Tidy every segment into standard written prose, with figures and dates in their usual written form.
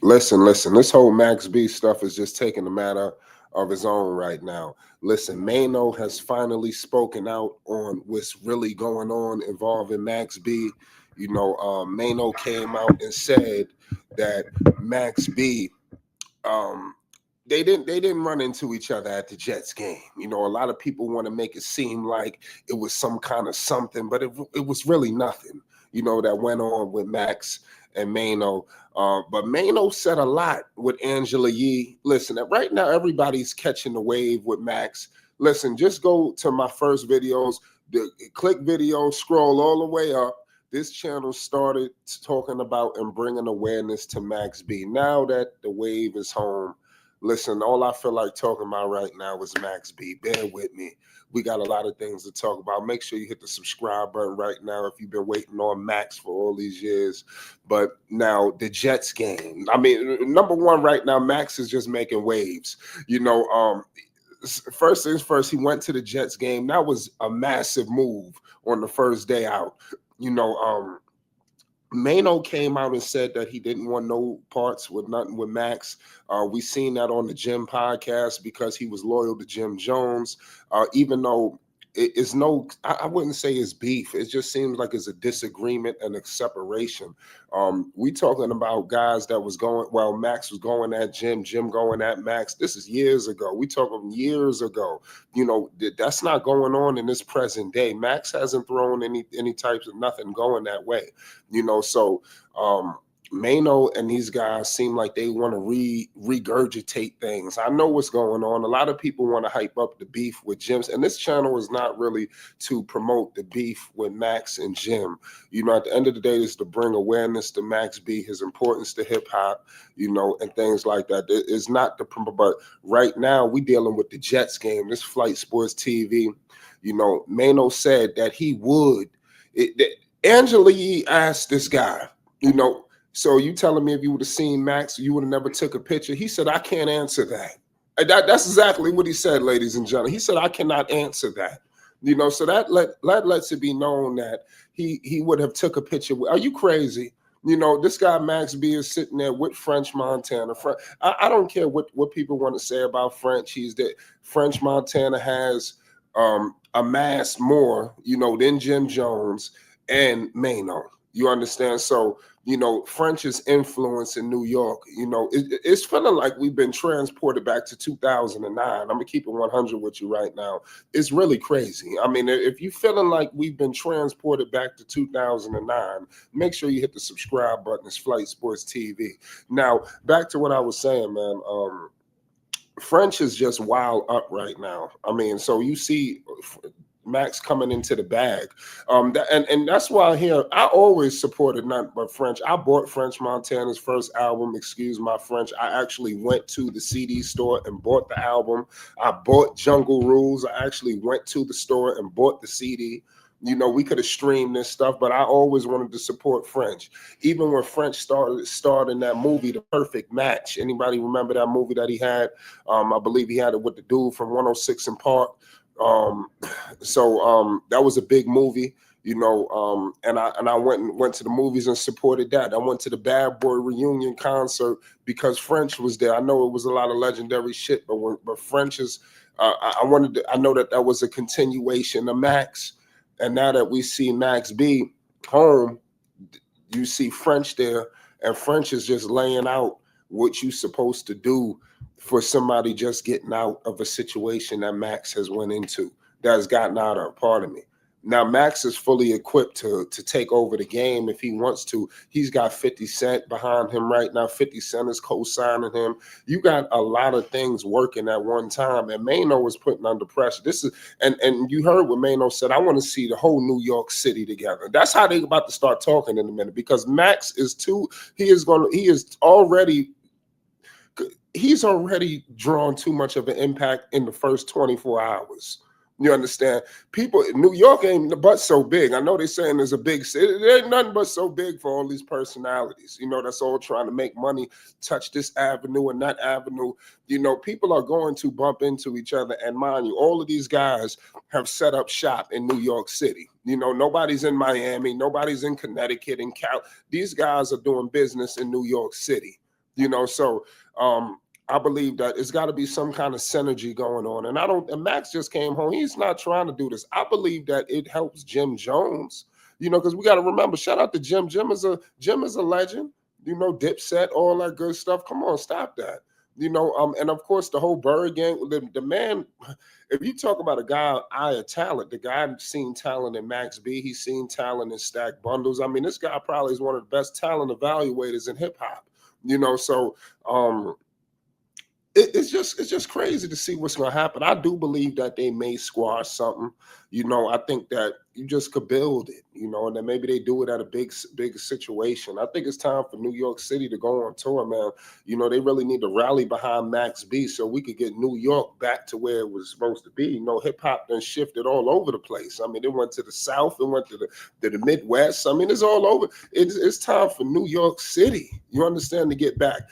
Listen. This whole Max B stuff is just taking a matter of his own right now. Listen, Maino has finally spoken out on what's really going on involving Max B. Maino came out and said that Max B, um, they didn't run into each other at the Jets game. A lot of people want to make it seem like it was some kind of something, but it was really nothing. That went on with Max and Maino. But Maino said a lot with Angela Yee. Listen, right now everybody's catching the wave with Max. Listen, just go to my first videos, click video, scroll all the way up. This channel started talking about and bringing awareness to Max B. Now that the wave is home, listen, all I feel like talking about right now is Max B. Bear with me. We got a lot of things to talk about. Make sure you hit the subscribe button right now if you've been waiting on Max for all these years. But now the Jets game. I mean, number one right now, Max is just making waves. First things first, he went to the Jets game. That was a massive move on the first day out. Maino came out and said that he didn't want no parts with nothing with Max. We seen that on the Jim podcast because he was loyal to Jim Jones, even though it's no, I wouldn't say it's beef. It just seems like it's a disagreement and a separation. We talking about guys that was going, well, Max was going at Jim going at Max. This is years ago. We talking years ago. That's not going on in this present day. Max hasn't thrown any types of nothing going that way. So Maino and these guys seem like they want to regurgitate things. I know what's going on. A lot of people want to hype up the beef with Jim, and this channel is not really to promote the beef with Max and Jim. At the end of the day, it's to bring awareness to Max B, his importance to hip hop, and things like that. It's not the promote, but right now we dealing with the Jets game. This Flight Sports TV. Maino said that he would. Angela Yee asked this guy, so you telling me if you would have seen Max, you would have never took a picture? He said, I can't answer that. That's exactly what he said, ladies and gentlemen. He said, I cannot answer that. So that lets it be known that he would have took a picture. Are you crazy? This guy Max B is sitting there with French Montana. I don't care what people want to say about French. He's that French Montana has amassed more, than Jim Jones and Maino. You understand? So, French's influence in New York, it's feeling like we've been transported back to 2009. I'm going to keep it 100 with you right now. It's really crazy. I mean, if you're feeling like we've been transported back to 2009, make sure you hit the subscribe button. It's Flight Sports TV. Now, back to what I was saying, man. French is just wild up right now. I mean, so you see Max coming into the bag. And that's why I always supported nothing but French. I bought French Montana's first album, excuse my French. I actually went to the CD store and bought the album. I bought Jungle Rules. I actually went to the store and bought the CD. We could have streamed this stuff, but I always wanted to support French. Even when French starred in that movie, The Perfect Match. Anybody remember that movie that he had? I believe he had it with the dude from 106 in Park. That was a big movie, and I went to the movies and supported that. I went to the Bad Boy reunion concert because French was there. I know it was a lot of legendary shit, but French is. I know that was a continuation of Max, and now that we see Max B home, you see French there, and French is just laying out what you're supposed to do for somebody just getting out of a situation that Max has went into, that's gotten out of, pardon me. Now, Max is fully equipped to take over the game if he wants to. He's got 50 Cent behind him right now. 50 Cent is co-signing him. You got a lot of things working at one time, and Maino was putting under pressure. And you heard what Maino said, I want to see the whole New York City together. That's how they about to start talking in a minute, because Max is he's already drawn too much of an impact in the first 24 hours. You understand? People, New York ain't but so big. I know they're saying there's a big city. There ain't nothing but so big for all these personalities. That's all trying to make money, touch this avenue and that avenue. People are going to bump into each other. And mind you, all of these guys have set up shop in New York City. Nobody's in Miami. Nobody's in Connecticut and Cal. These guys are doing business in New York City. So I believe that it's got to be some kind of synergy going on. And Max just came home. He's not trying to do this. I believe that it helps Jim Jones, because we got to remember, shout out to Jim. Jim is a legend, Dipset, all that good stuff. Come on, stop that. And of course the whole Bird gang, the man, if you talk about a guy, eye of talent, the guy seen talent in Max B, he's seen talent in Stack Bundles. I mean, this guy probably is one of the best talent evaluators in hip hop. So it's just crazy to see what's going to happen. I do believe that they may squash something. I think that you just could build it, and then maybe they do it at a big situation. I think it's time for New York City to go on tour, man. They really need to rally behind Max B so we could get New York back to where it was supposed to be. Hip hop then shifted all over the place. I mean, it went to the South, it went to the Midwest. I mean, it's all over. It's time for New York City, you understand, to get back.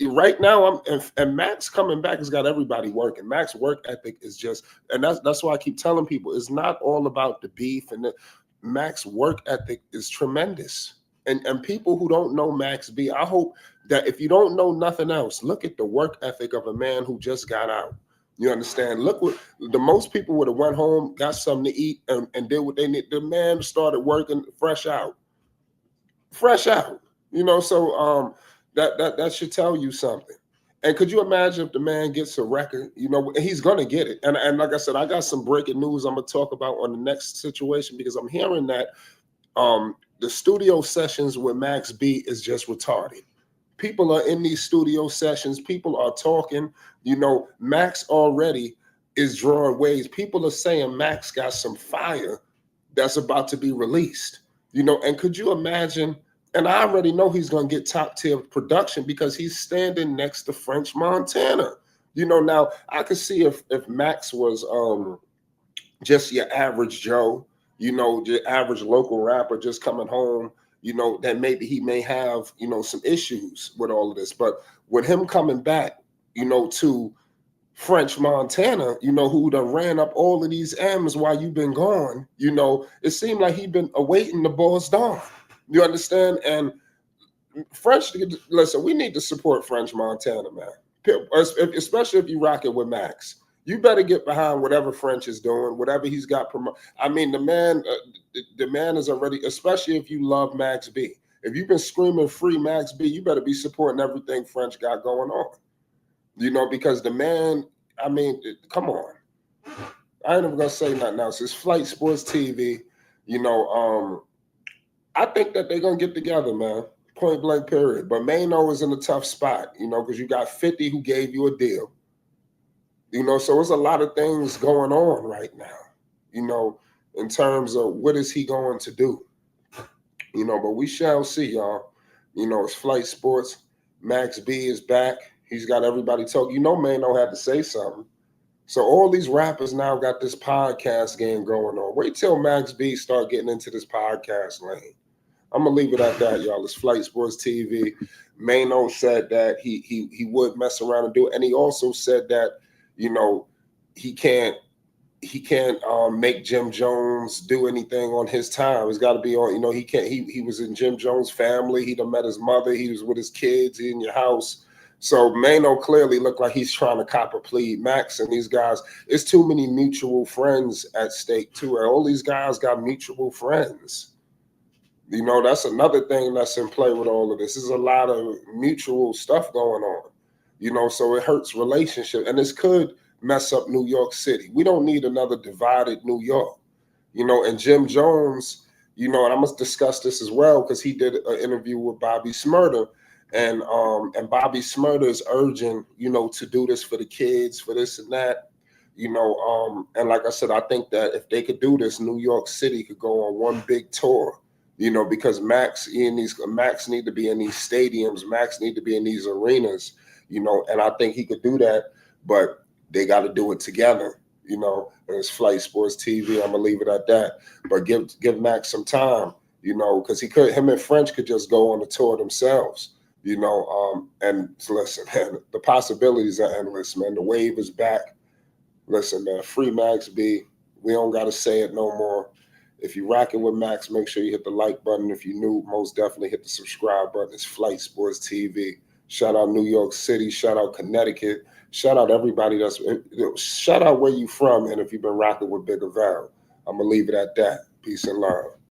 Right now, and Max coming back has got everybody working. Max work ethic is just, and that's why I keep telling people, it's not all about the beef, and Max work ethic is tremendous. And people who don't know Max B, I hope that if you don't know nothing else, look at the work ethic of a man who just got out. You understand? Look, what the most people would have went home, got something to eat, and did what they need. The man started working fresh out. So that should tell you something. And could you imagine if the man gets a record? He's gonna get it. And like I said, I got some breaking news I'm gonna talk about on the next situation, because I'm hearing that the studio sessions with Max B is just retarded. People are in these studio sessions, people are talking. Max already is drawing waves. People are saying Max got some fire that's about to be released. And could you imagine? And I already know he's going to get top tier production because he's standing next to French Montana. Now I could see if Max was just your average Joe, your average local rapper just coming home, that maybe he may have, some issues with all of this. But with him coming back, to French Montana, who done ran up all of these M's while you've been gone, it seemed like he'd been awaiting the boss down. You understand? And French, listen, we need to support French Montana, man. Especially if you rock it with Max. You better get behind whatever French is doing, whatever he's got. I mean, the man is already, especially if you love Max B. If you've been screaming free Max B, you better be supporting everything French got going on. Because the man, I mean, come on. I ain't even gonna say nothing else. It's Flight Sports TV. I think that they're gonna get together, man. Point blank, period. But Maino is in a tough spot, because you got 50 who gave you a deal. So there's a lot of things going on right now, in terms of what is he going to do. But we shall see, y'all. It's Flight Sports. Max B is back. He's got everybody talking. Maino had to say something. So all these rappers now got this podcast game going on. Wait till Max B start getting into this podcast lane. I'm gonna leave it at that, y'all. It's Flight Sports TV. Maino said that he would mess around and do it, and he also said that he can't make Jim Jones do anything on his time. It's got to be on. He can't. He was in Jim Jones' family. He done met his mother. He was with his kids. He in your house. So Maino clearly looked like he's trying to cop a plea. Max and these guys, it's too many mutual friends at stake too. All these guys got mutual friends. That's another thing that's in play with all of this. There's a lot of mutual stuff going on, so it hurts relationship. And this could mess up New York City. We don't need another divided New York, and Jim Jones, and I must discuss this as well because he did an interview with Bobby Smurda, and Bobby Smurda is urging, to do this for the kids, for this and that, and like I said, I think that if they could do this, New York City could go on one big tour. Because Max need to be in these stadiums, Max need to be in these arenas, and I think he could do that, but they got to do it together, and it's Flight Sports TV. I'm gonna leave it at that, but give Max some time, because him and French could just go on the tour themselves, and listen, man, the possibilities are endless, man. The wave is back. Listen, man, free Max B. We don't got to say it no more. If you're rocking with Max, make sure you hit the like button. If you're new, most definitely hit the subscribe button. It's Flight Sports TV. Shout out New York City. Shout out Connecticut. Shout out everybody that's, shout out where you from and if you've been rocking with Bigger Val. I'm going to leave it at that. Peace and love.